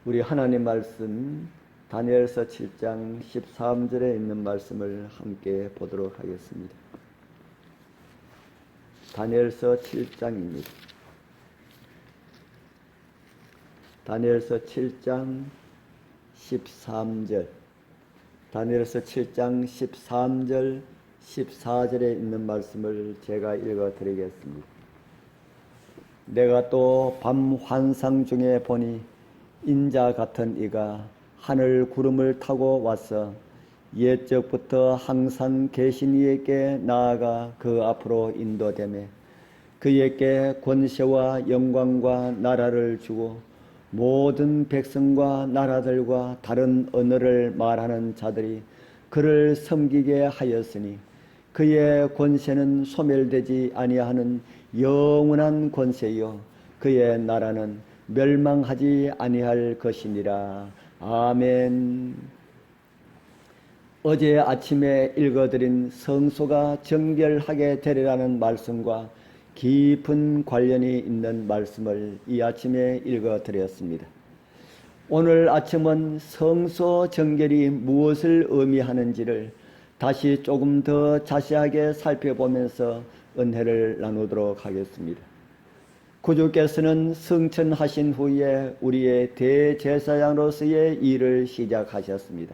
우리 하나님 말씀 다니엘서 7장 13절에 있는 말씀을 함께 보도록 하겠습니다. 다니엘서 7장입니다. 다니엘서 7장 13절, 다니엘서 7장 13절, 14절에 있는 말씀을 제가 읽어드리겠습니다. 내가 또 밤 환상 중에 보니 인자 같은 이가 하늘 구름을 타고 와서 옛적부터 항상 계신 이에게 나아가 그 앞으로 인도되매 그에게 권세와 영광과 나라를 주고 모든 백성과 나라들과 다른 언어를 말하는 자들이 그를 섬기게 하였으니 그의 권세는 소멸되지 아니하는 영원한 권세요 그의 나라는 멸망하지 아니할 것이니라. 아멘. 어제 아침에 읽어드린 성소가 정결하게 되리라는 말씀과 깊은 관련이 있는 말씀을 이 아침에 읽어드렸습니다. 오늘 아침은 성소 정결이 무엇을 의미하는지를 다시 조금 더 자세하게 살펴보면서 은혜를 나누도록 하겠습니다. 구주께서는 승천하신 후에 우리의 대제사장으로서의 일을 시작하셨습니다.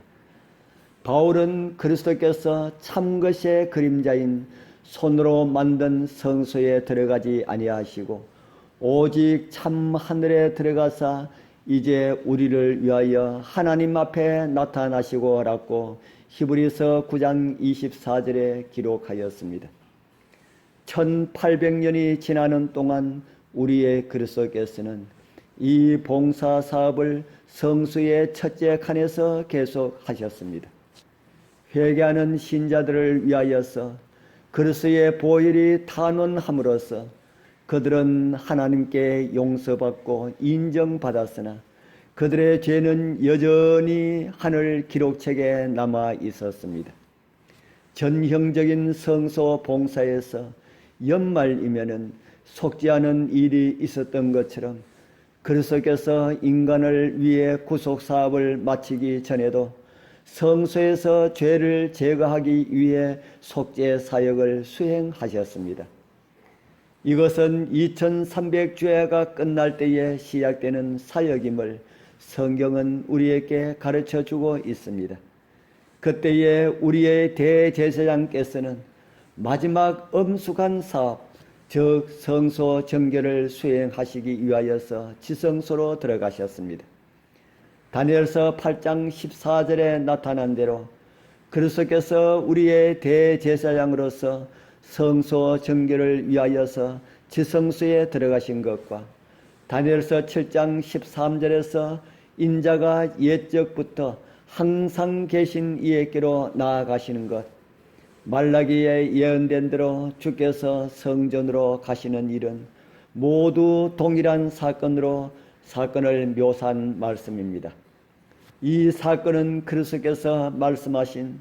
바울은 그리스도께서 참것의 그림자인 손으로 만든 성소에 들어가지 아니하시고 오직 참 하늘에 들어가사 이제 우리를 위하여 하나님 앞에 나타나시고라고 히브리서 9장 24절에 기록하였습니다. 1800년이 지나는 동안 우리의 그리스도께서는 이 봉사 사업을 성수의 첫째 칸에서 계속하셨습니다. 회개하는 신자들을 위하여서 그리스도의 보혈이 탄원함으로써 그들은 하나님께 용서받고 인정받았으나 그들의 죄는 여전히 하늘 기록책에 남아 있었습니다. 전형적인 성소 봉사에서 연말이면은 속지 않은 일이 있었던 것처럼 그리스도께서 인간을 위해 구속사업을 마치기 전에도 성소에서 죄를 제거하기 위해 속죄 사역을 수행하셨습니다. 이것은 2300주야가 끝날 때에 시작되는 사역임을 성경은 우리에게 가르쳐주고 있습니다. 그때에 우리의 대제사장께서는 마지막 엄숙한 사업, 즉 성소 정결을 수행하시기 위하여서 지성소로 들어가셨습니다. 다니엘서 8장 14절에 나타난 대로 그리스도께서 우리의 대제사장으로서 성소 정결을 위하여서 지성소에 들어가신 것과 다니엘서 7장 13절에서 인자가 옛적부터 항상 계신 이에게로 나아가시는 것, 말라기에 예언된 대로 주께서 성전으로 가시는 일은 모두 동일한 사건을 묘사한 말씀입니다. 이 사건은 그리스도께서 말씀하신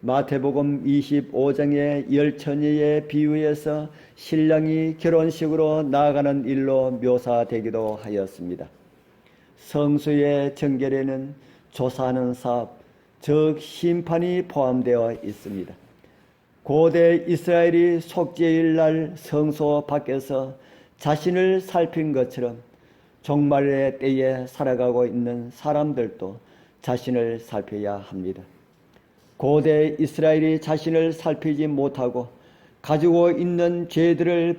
마태복음 25장의 열처녀의 비유에서 신랑이 결혼식으로 나아가는 일로 묘사되기도 하였습니다. 성소의 정결에는 조사하는 사업, 즉 심판이 포함되어 있습니다. 고대 이스라엘이 속죄일 날 성소 밖에서 자신을 살핀 것처럼 종말의 때에 살아가고 있는 사람들도 자신을 살펴야 합니다. 고대 이스라엘이 자신을 살피지 못하고 가지고 있는 죄들을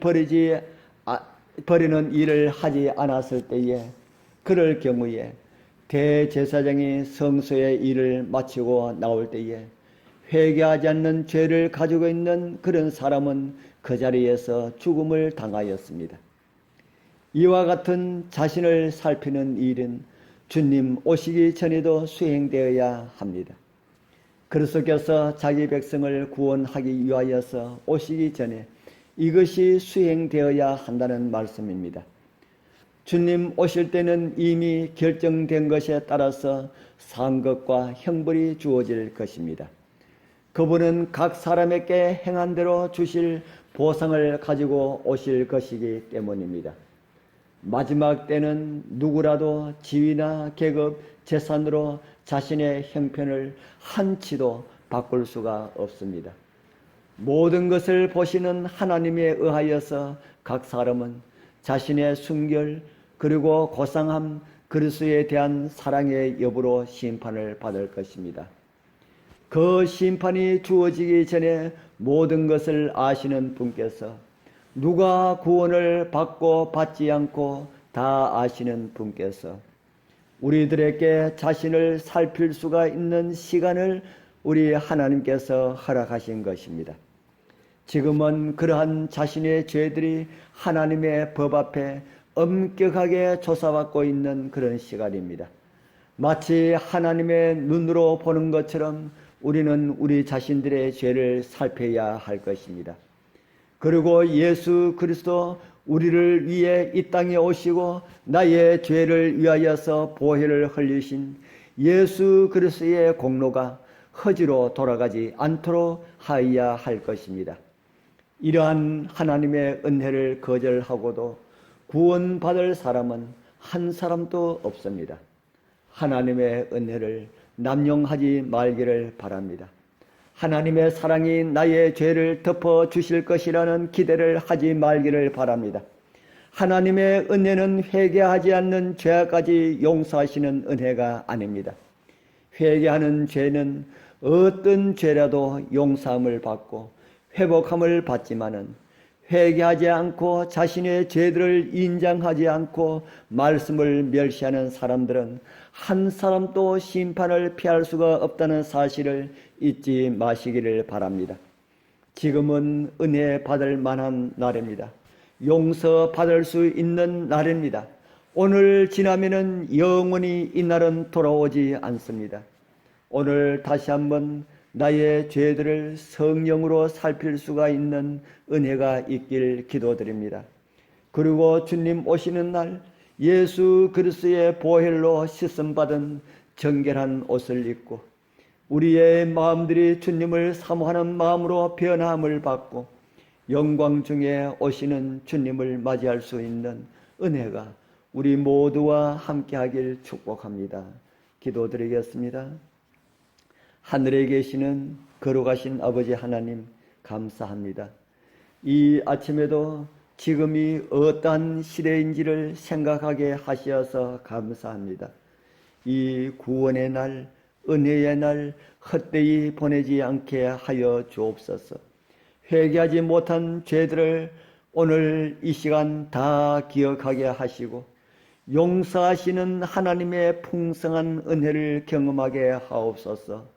버리는 일을 하지 않았을 때에 그럴 경우에 대제사장이 성소의 일을 마치고 나올 때에 회개하지 않는 죄를 가지고 있는 그런 사람은 그 자리에서 죽음을 당하였습니다. 이와 같은 자신을 살피는 일은 주님 오시기 전에도 수행되어야 합니다. 그리스도께서 자기 백성을 구원하기 위하여서 오시기 전에 이것이 수행되어야 한다는 말씀입니다. 주님 오실 때는 이미 결정된 것에 따라서 상급과 형벌이 주어질 것입니다. 그분은 각 사람에게 행한 대로 주실 보상을 가지고 오실 것이기 때문입니다. 마지막 때는 누구라도 지위나 계급, 재산으로 자신의 형편을 한치도 바꿀 수가 없습니다. 모든 것을 보시는 하나님에 의하여서 각 사람은 자신의 순결 그리고 고상함 그리스도에 대한 사랑의 여부로 심판을 받을 것입니다. 그 심판이 주어지기 전에 모든 것을 아시는 분께서 누가 구원을 받고 받지 않고 다 아시는 분께서 우리들에게 자신을 살필 수가 있는 시간을 우리 하나님께서 허락하신 것입니다. 지금은 그러한 자신의 죄들이 하나님의 법 앞에 엄격하게 조사받고 있는 그런 시간입니다. 마치 하나님의 눈으로 보는 것처럼 우리는 우리 자신들의 죄를 살펴야 할 것입니다. 그리고 예수 그리스도 우리를 위해 이 땅에 오시고 나의 죄를 위하여서 보혈을 흘리신 예수 그리스도의 공로가 허지로 돌아가지 않도록 하여야 할 것입니다. 이러한 하나님의 은혜를 거절하고도 구원받을 사람은 한 사람도 없습니다. 하나님의 은혜를 남용하지 말기를 바랍니다. 하나님의 사랑이 나의 죄를 덮어주실 것이라는 기대를 하지 말기를 바랍니다. 하나님의 은혜는 회개하지 않는 죄까지 용서하시는 은혜가 아닙니다. 회개하는 죄는 어떤 죄라도 용서함을 받고 회복함을 받지만은 회개하지 않고 자신의 죄들을 인정하지 않고 말씀을 멸시하는 사람들은 한 사람도 심판을 피할 수가 없다는 사실을 잊지 마시기를 바랍니다. 지금은 은혜 받을 만한 날입니다. 용서받을 수 있는 날입니다. 오늘 지나면은 영원히 이 날은 돌아오지 않습니다. 오늘 다시 한번 나의 죄들을 성령으로 살필 수가 있는 은혜가 있길 기도드립니다. 그리고 주님 오시는 날 예수 그리스도의 보혈로 씻음받은 정결한 옷을 입고 우리의 마음들이 주님을 사모하는 마음으로 변함을 받고 영광 중에 오시는 주님을 맞이할 수 있는 은혜가 우리 모두와 함께하길 축복합니다. 기도드리겠습니다. 하늘에 계시는 거룩하신 아버지 하나님 감사합니다. 이 아침에도 지금이 어떠한 시대인지를 생각하게 하시어서 감사합니다. 이 구원의 날, 은혜의 날 헛되이 보내지 않게 하여 주옵소서. 회개하지 못한 죄들을 오늘 이 시간 다 기억하게 하시고 용서하시는 하나님의 풍성한 은혜를 경험하게 하옵소서.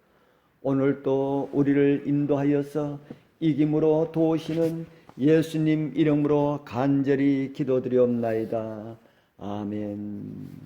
오늘도 우리를 인도하여서 이김으로 도우시는 예수님 이름으로 간절히 기도드리옵나이다. 아멘.